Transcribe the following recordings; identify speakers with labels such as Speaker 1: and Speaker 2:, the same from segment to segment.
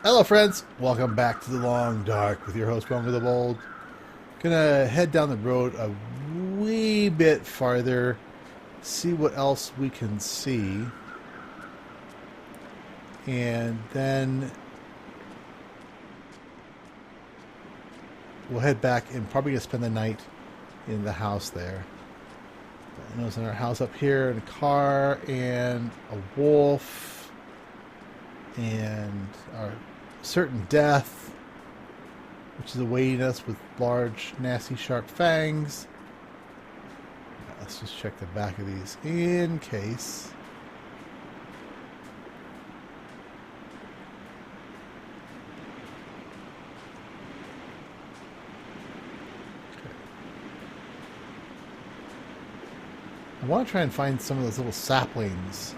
Speaker 1: Hello friends, welcome back to the Long Dark with your host Bummer the Bold. Gonna head down the road a wee bit farther, see what else we can see, and then we'll head back and probably gonna spend the night in the house there. I know it's in our house up here, in a car, and a wolf, and our certain death, which is awaiting us with large, nasty, sharp fangs. Let's just check the back of these in case. Okay. I want to try and find some of those little saplings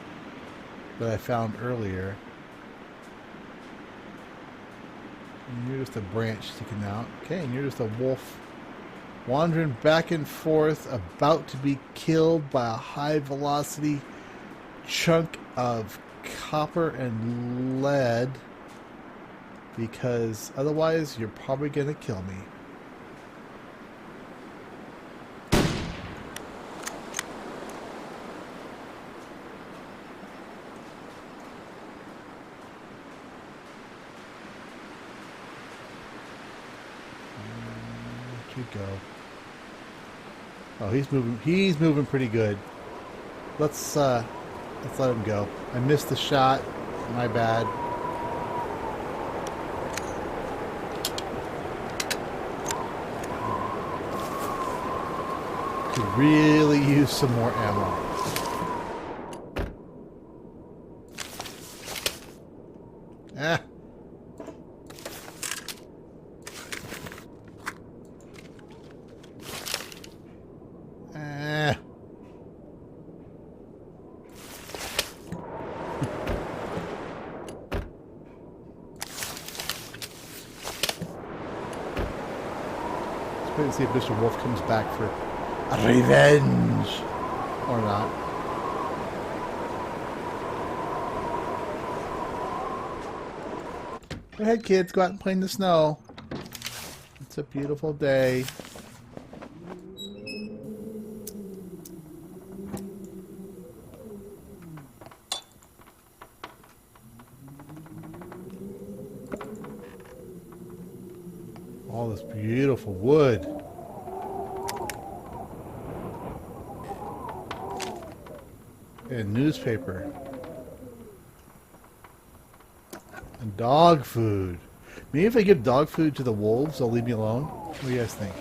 Speaker 1: that I found earlier. And you're just a branch sticking out. Okay, and you're just a wolf wandering back and forth, about to be killed by a high velocity chunk of copper and lead, because otherwise you're probably going to kill me. Go. Oh, he's moving. He's moving pretty good. Let's let him go. I missed the shot. My bad. Could really use some more ammo. Ah. Wait and see if Mr. Wolf comes back for revenge or not. Go ahead, kids. Go out and play in the snow. It's a beautiful day. All this beautiful wood. And newspaper. And dog food. Maybe if I give dog food to the wolves, they'll leave me alone. What do you guys think?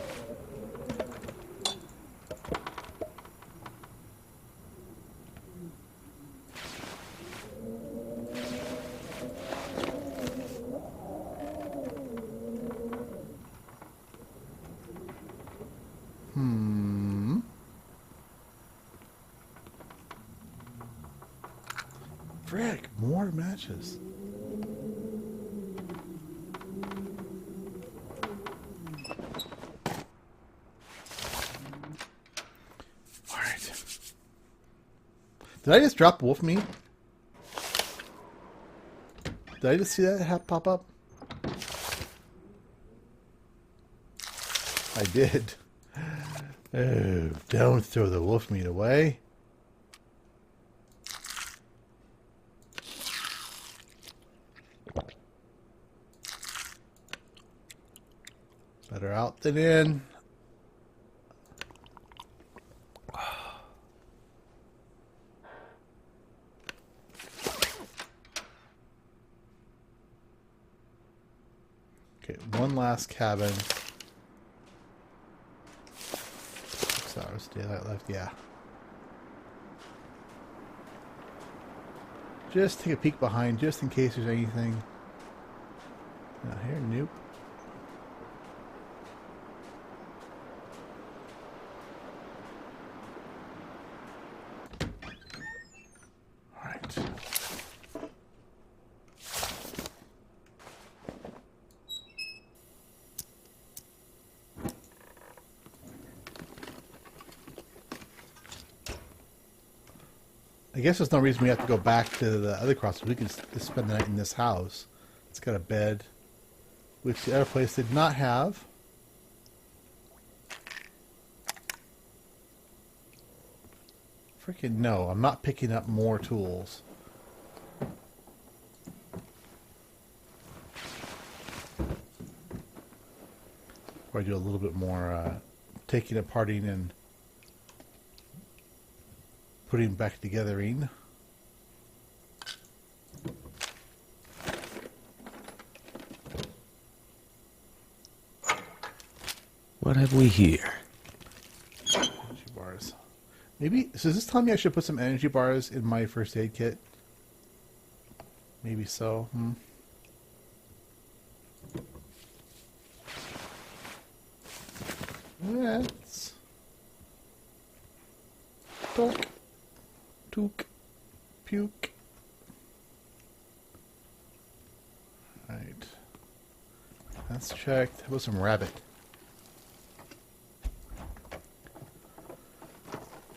Speaker 1: Frick, more matches. Alright. Did I just drop wolf meat? Did I just see that pop up? I did. Oh, don't throw the wolf meat away. Better out than in. Okay, one last cabin. 6 hours daylight left, yeah. Just take a peek behind, just in case there's anything. Not here, nope. I guess there's no reason we have to go back to the other crossing. We can just spend the night in this house. It's got a bed, which the other place did not have. Freaking no, I'm not picking up more tools. Or I do a little bit more taking aparting and putting back togethering.
Speaker 2: What have we here?
Speaker 1: Energy bars. Maybe, so does this tell me I should put some energy bars in my first aid kit? Maybe so. Let's talk, took, puke. Right. That's checked. How about some rabbit?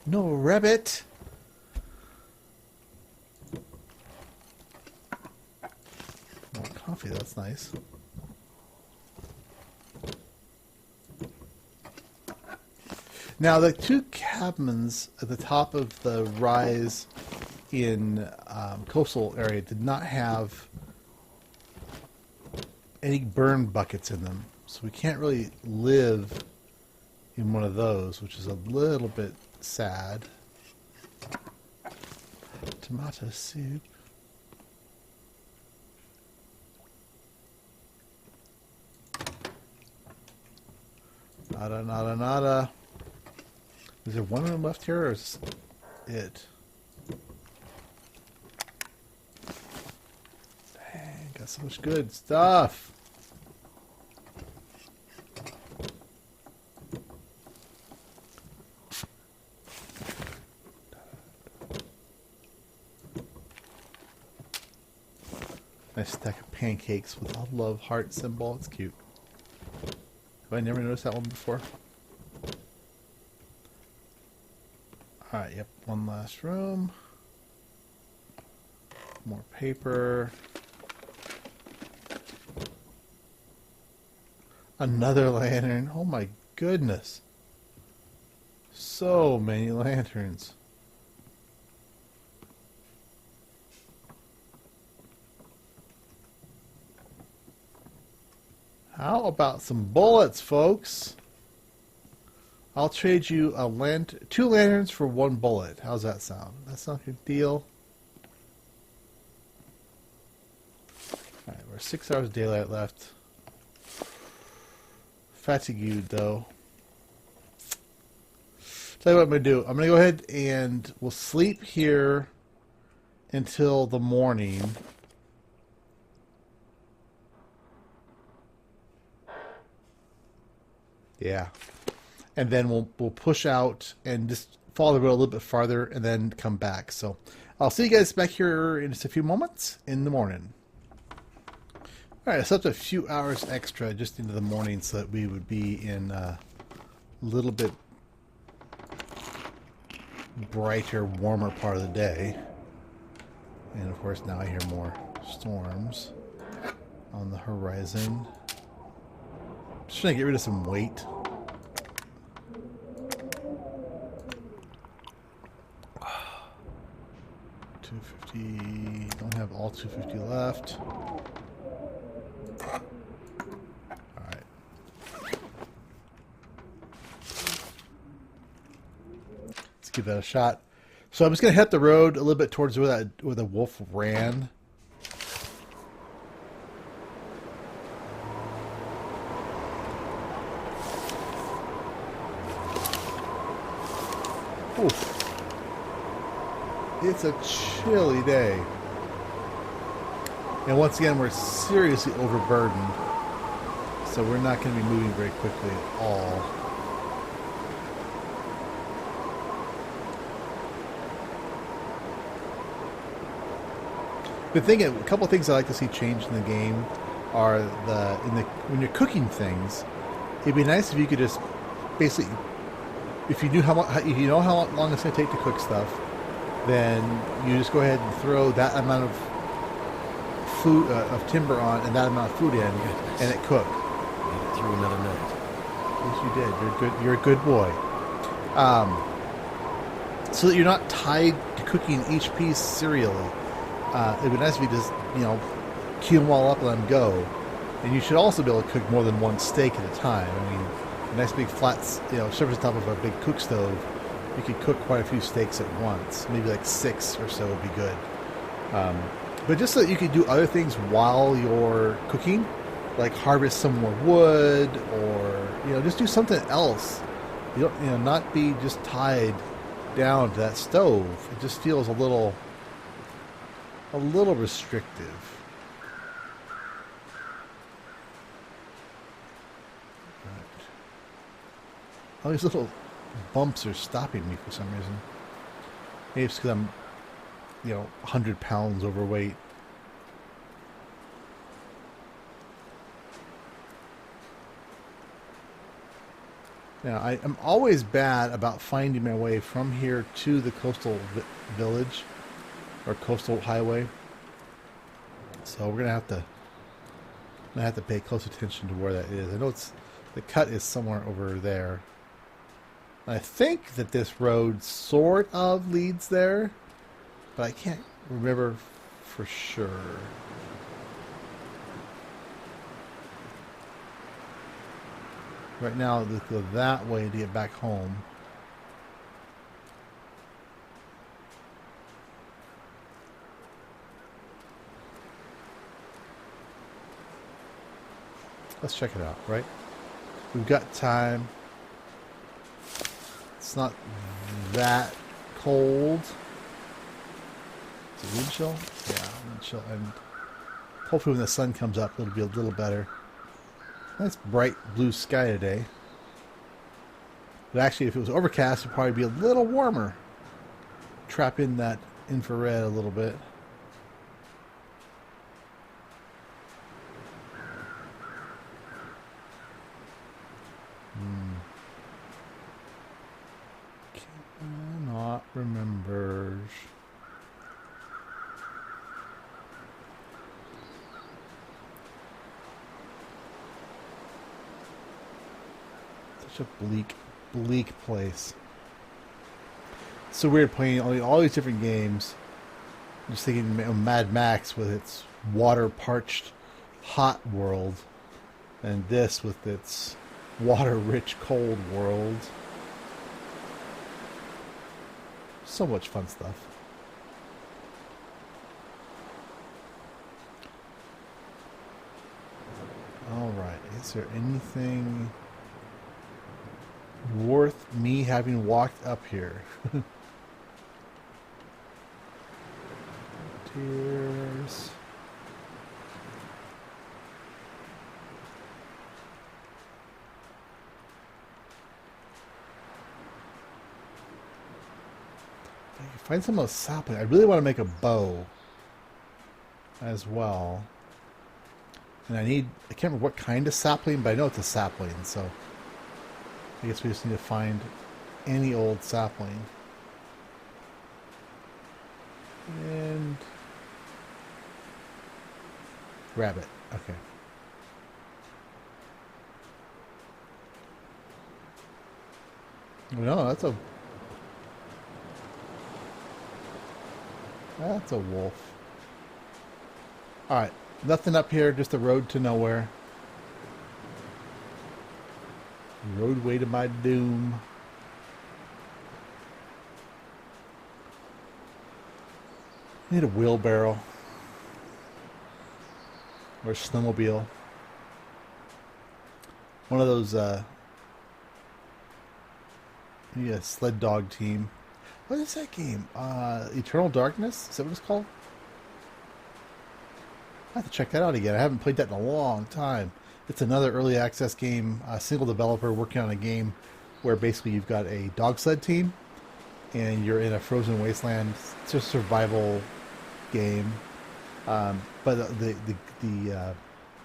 Speaker 1: No rabbit. More coffee. That's nice. Now, the two cabins at the top of the rise in coastal area did not have any burn buckets in them. So we can't really live in one of those, which is a little bit sad. Tomato soup. Nada, nada, nada. Is there one room left here, or is it? Dang, got so much good stuff. Nice stack of pancakes with a love heart symbol. It's cute. Have I never noticed that one before? Alright, yep, one last room. More paper. Another lantern. Oh my goodness. So many lanterns. How about some bullets, folks? I'll trade you a two lanterns for one bullet. How's that sound? That's not a good deal. Alright, we're 6 hours of daylight left. Fatigued, though. Tell you what I'm going to do. I'm going to go ahead and we'll sleep here until the morning. Yeah. And then we'll push out and just follow the road a little bit farther and then come back. So I'll see you guys back here in just a few moments in the morning. All right, I slept a few hours extra just into the morning so that we would be in a little bit brighter, warmer part of the day. And of course now I hear more storms on the horizon. Just trying to get rid of some weight. Don't have all 250 left. Alright. Let's give that a shot. So I'm just going to hit the road a little bit towards where the wolf ran. Oof. It's a chilly day. And once again, we're seriously overburdened. So we're not going to be moving very quickly at all. A couple of things I like to see changed in the game are when you're cooking things, it'd be nice if you could just basically, if you know how long it's going to take to cook stuff, then you just go ahead and throw that amount of food of timber on and that amount of food in, and it cooked.
Speaker 2: Made it through another night.
Speaker 1: Yes, you did. You're good. You're a good boy. So that you're not tied to cooking each piece serially. It'd be nice if you just, queue them all up and let them go. And you should also be able to cook more than one steak at a time. I mean, a nice big flat, surface top of a big cook stove, you could cook quite a few steaks at once. Maybe like 6 or so would be good. But just so that you could do other things while you're cooking, like harvest some more wood, or just do something else. You don't, not be just tied down to that stove. It just feels a little restrictive. Right. All these little bumps are stopping me for some reason. Maybe it's because I'm, 100 pounds overweight. Now, I'm always bad about finding my way from here to the coastal village or coastal highway. So we're gonna have to pay close attention to where that is. I know the cut is somewhere over there. I think that this road sort of leads there, but I can't remember for sure. Right now, let's go that way to get back home. Let's check it out, right? We've got time. It's not that cold. Is it wind chill? Yeah, wind chill. And hopefully when the sun comes up, it'll be a little better. Nice bright blue sky today. But actually, if it was overcast, it'd probably be a little warmer. Trap in that infrared a little bit. Cannot remember. Such a bleak place. It's so weird playing all these different games. I'm just thinking of Mad Max with its water-parched, hot world, and this with its water-rich, cold world. So much fun stuff. Alright, is there anything worth me having walked up here? Tears. Find some of those sapling. I really want to make a bow as well. And I can't remember what kind of sapling, but I know it's a sapling, so I guess we just need to find any old sapling. And rabbit. Okay. No, that's a wolf. Alright. Nothing up here, just a road to nowhere. Roadway to my doom. Need a wheelbarrow. Or a snowmobile. One of those, maybe a sled dog team. What is that game? Eternal Darkness? Is that what it's called? I have to check that out again. I haven't played that in a long time. It's another early access game, a single developer working on a game where basically you've got a dog sled team and you're in a frozen wasteland. It's a survival game. But the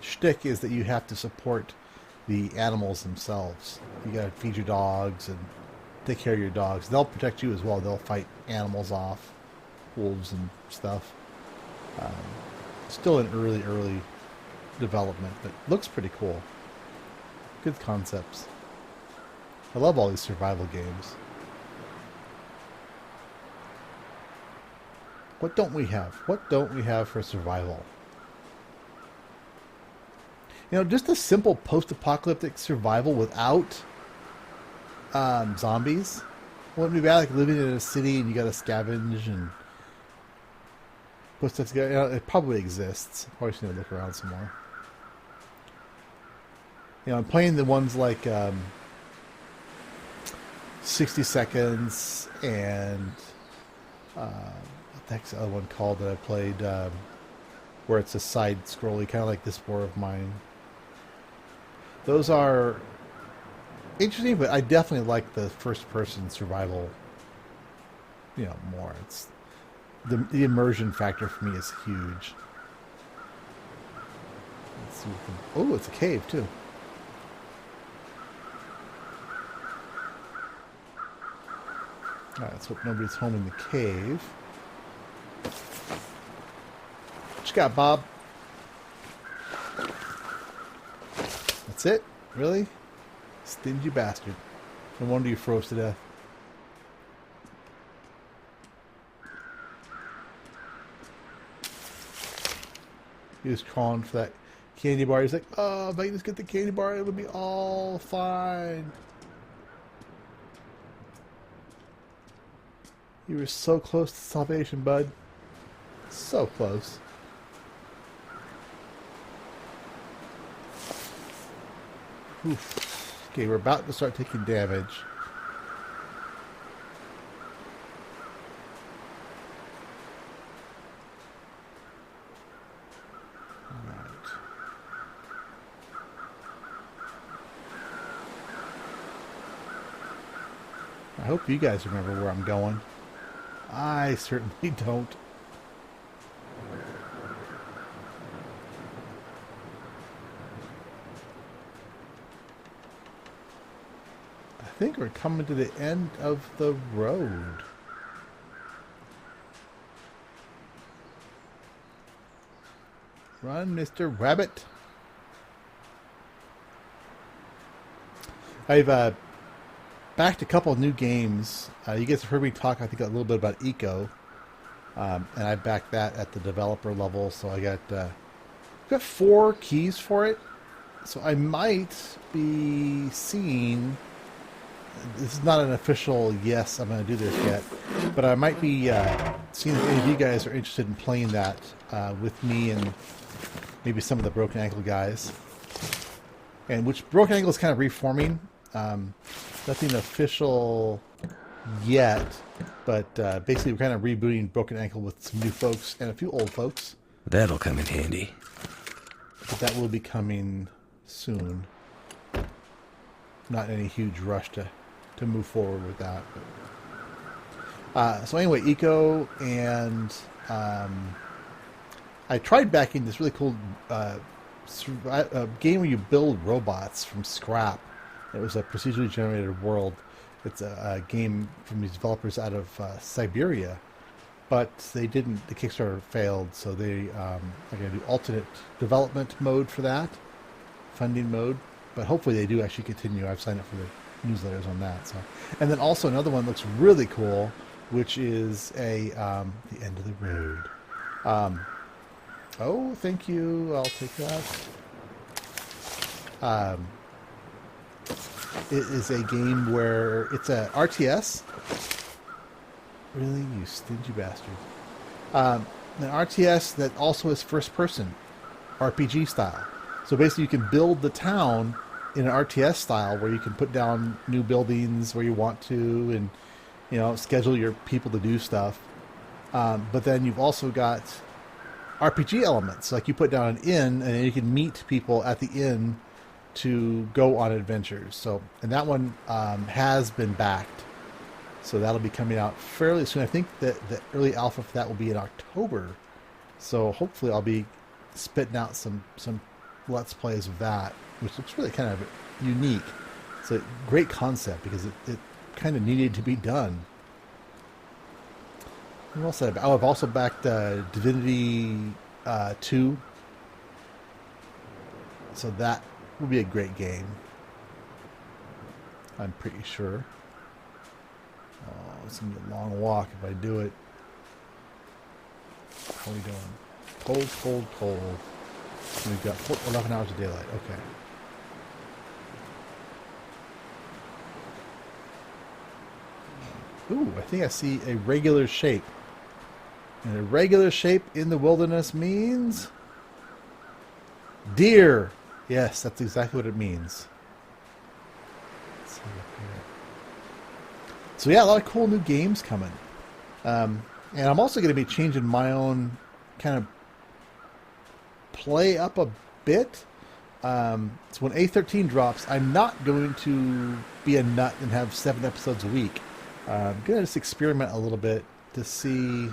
Speaker 1: shtick is that you have to support the animals themselves. You got to feed your dogs and take care of your dogs. They'll protect you as well. They'll fight animals off, wolves and stuff. Still in early development, but looks pretty cool. Good concepts. I love all these survival games. What don't we have? What don't we have for survival? You know, just a simple post-apocalyptic survival without zombies. Wouldn't be bad, like living in a city and you gotta scavenge and put stuff together. You know, it probably exists. Probably just need to look around some more. You know, I'm playing the ones like 60 Seconds and what the heck's the other one called that I played where it's a side-scrolly, kind of like This War of Mine. Those are interesting, but I definitely like the first-person survival, you know, more. It's the immersion factor for me is huge. Let's see oh, it's a cave too. All right, let's hope nobody's home in the cave. What you got, Bob? That's it? Really? Stingy bastard. No wonder you froze to death. He was crawling for that candy bar. He's like, oh, if I can just get the candy bar, it'll be all fine. You were so close to salvation, bud. So close. Oof. Okay, we're about to start taking damage. Alright. I hope you guys remember where I'm going. I certainly don't. I think we're coming to the end of the road. Run, Mr. Rabbit. I've backed a couple of new games. You guys have heard me talk, I think, a little bit about Eco. And I backed that at the developer level, so I got 4 keys for it. So I might be seeing... This is not an official, yes, I'm going to do this yet. But I might be seeing if any of you guys are interested in playing that with me and maybe some of the Broken Ankle guys. And which Broken Ankle is kind of reforming. Nothing official yet, but basically we're kind of rebooting Broken Ankle with some new folks and a few old folks.
Speaker 2: That'll come in handy.
Speaker 1: But that will be coming soon. Not any huge rush to move forward with that. But, so anyway, Eco, and I tried backing this really cool game where you build robots from scrap. It was a procedurally generated world. It's a game from these developers out of Siberia, but they didn't. The Kickstarter failed, so they are going to do alternate development mode for that, funding mode. But hopefully they do actually continue. I've signed up for the newsletters on that. So, and then also another one looks really cool, which is a the end of the road. Oh, thank you. I'll take that. It is a game where it's a RTS. Really, you stingy bastard. An RTS that also is first-person, RPG style. So basically, you can build the town in an RTS style where you can put down new buildings where you want to, and schedule your people to do stuff. But then you've also got RPG elements, like you put down an inn, and then you can meet people at the inn to go on adventures. So, and that one has been backed, so that'll be coming out fairly soon. I think that the early alpha for that will be in October. So hopefully, I'll be spitting out some Let's Plays of that, which looks really kind of unique. It's a great concept because it kind of needed to be done. What else? I've also backed Divinity 2. So that will be a great game. I'm pretty sure. Oh, it's going to be a long walk if I do it. What are we doing? Cold, cold, cold. We've got 11 hours of daylight. Okay. Ooh, I think I see a regular shape. And a regular shape in the wilderness means... deer! Yes, that's exactly what it means. Let's see up here. So yeah, a lot of cool new games coming. And I'm also going to be changing my own kind of play up a bit. So when A13 drops, I'm not going to be a nut and have 7 episodes a week. I'm going to just experiment a little bit to see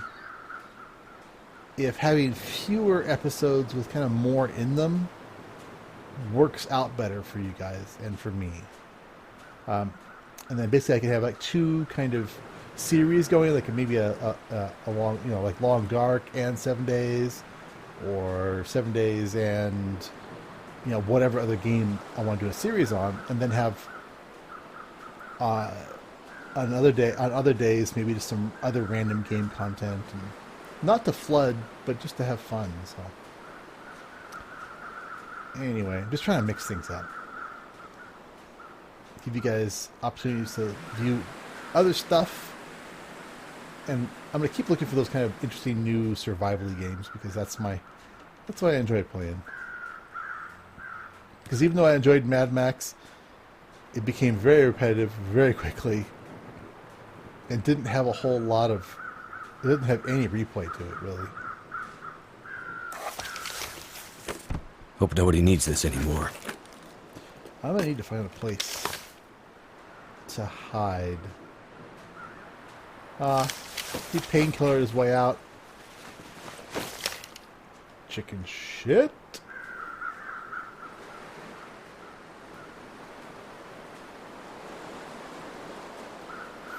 Speaker 1: if having fewer episodes with kind of more in them works out better for you guys and for me. And then basically I can have like 2 kind of series going, like maybe a long, like Long Dark and 7 Days, or 7 Days and whatever other game I want to do a series on, and then have on other days maybe just some other random game content, and not to flood, but just to have fun. So anyway, I'm just trying to mix things up, give you guys opportunities to view other stuff. And I'm going to keep looking for those kind of interesting new survival-y games, because that's what I enjoy playing. Because even though I enjoyed Mad Max, it became very repetitive very quickly, and didn't have a whole lot of... it didn't have any replay to it, really.
Speaker 2: Hope nobody needs this anymore.
Speaker 1: I'm going to need to find a place to hide. The painkiller is way out. Chicken shit.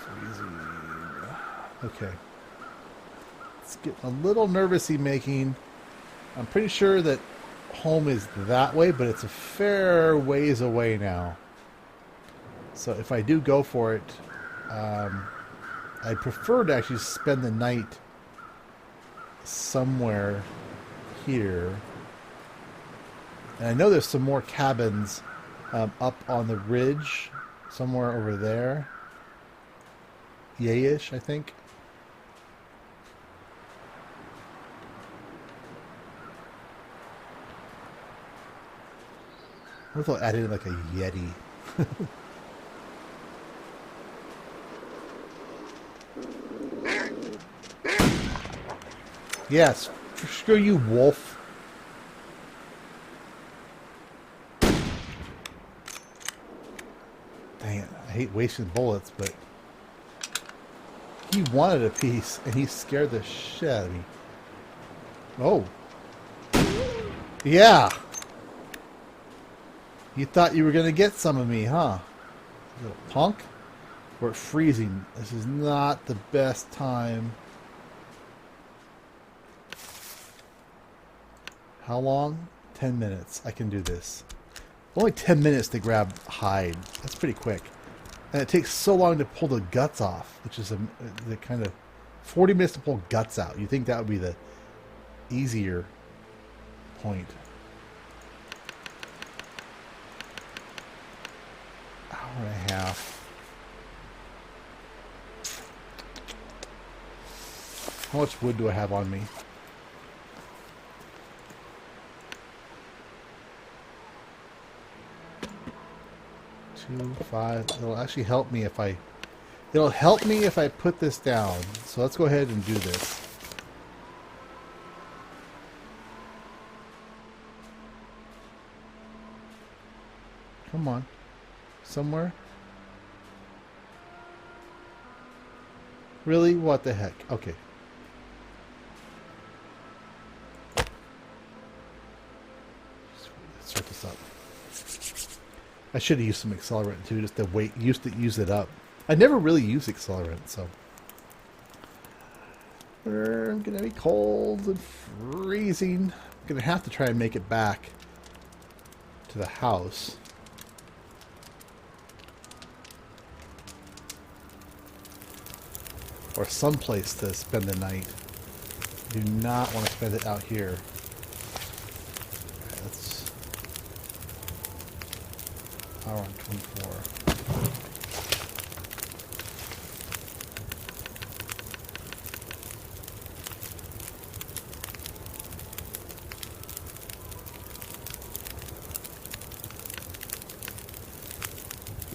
Speaker 1: Freezing. Okay. It's getting a little nervous-y making. I'm pretty sure that home is that way, but it's a fair ways away now. So if I do go for it, I prefer to actually spend the night somewhere here. And I know there's some more cabins up on the ridge, somewhere over there. Yay-ish, I think. What if I'll add in like a Yeti? Yes, screw you, wolf. Dang it, I hate wasting bullets, but he wanted a piece, and he scared the shit out of me. Oh. Yeah. You thought you were going to get some of me, huh? Little punk. We're freezing. This is not the best time. How long? 10 minutes. I can do this. Only 10 minutes to grab hide. That's pretty quick. And it takes so long to pull the guts off, which is the kind of 40 minutes to pull guts out. You think that would be the easier point. Hour and a half. How much wood do I have on me? 2, 5. It'll actually help me if I... It'll help me if I put this down. So let's go ahead and do this. Come on. Somewhere? Really? What the heck? Okay. Let's start this up. I should have used some accelerant too, just to use it up. I never really use accelerant, so I'm gonna be cold and freezing. I'm gonna have to try and make it back to the house. Or someplace to spend the night. Do not want to spend it out here. Okay, let's... Hour on 24.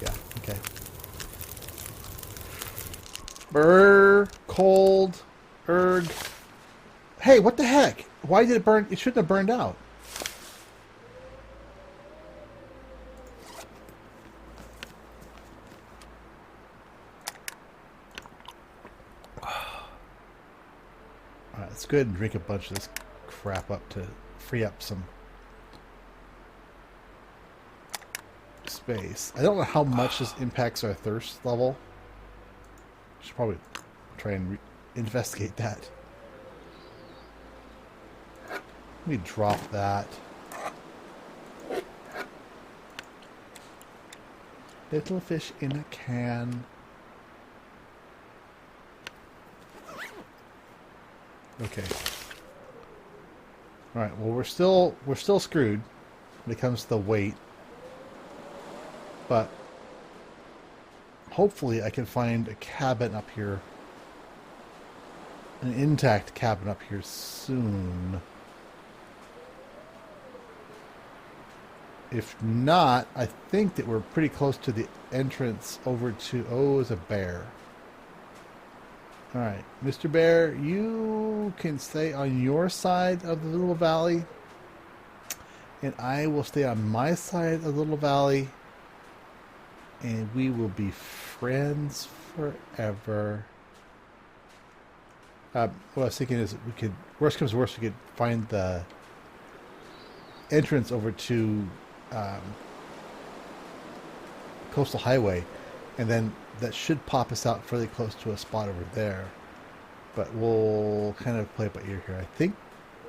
Speaker 1: Yeah, okay. Brr, cold, erg. Hey, what the heck? Why did it burn? It shouldn't have burned out. Alright, let's go ahead and drink a bunch of this crap up to free up some space. I don't know how much this impacts our thirst level. Should probably try and investigate that. Let me drop that. Little fish in a can. Okay. All right. Well, we're still screwed when it comes to the weight, but hopefully I can find a cabin up here, an intact cabin up here soon. If not, I think that we're pretty close to the entrance over to... Oh, there's a bear. Alright, Mr. Bear, you can stay on your side of the little valley, and I will stay on my side of the little valley, and we will be friends forever. What I was thinking is we could, worst comes to worst, we could find the entrance over to Coastal Highway, and then that should pop us out fairly close to a spot over there. But we'll kind of play it by ear here. I think,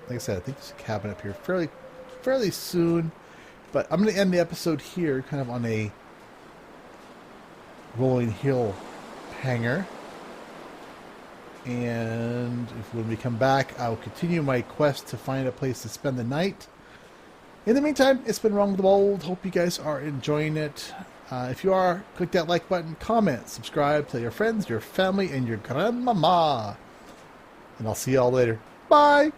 Speaker 1: like I said, I think there's a cabin up here fairly soon. But I'm going to end the episode here, kind of on a rolling hill hanger. And when we come back, I'll continue my quest to find a place to spend the night. In the meantime, it's been Wrong with the Bold. Hope you guys are enjoying it. If you are, click that like button, comment, subscribe, tell your friends, your family, and your grandmama. And I'll see you all later. Bye!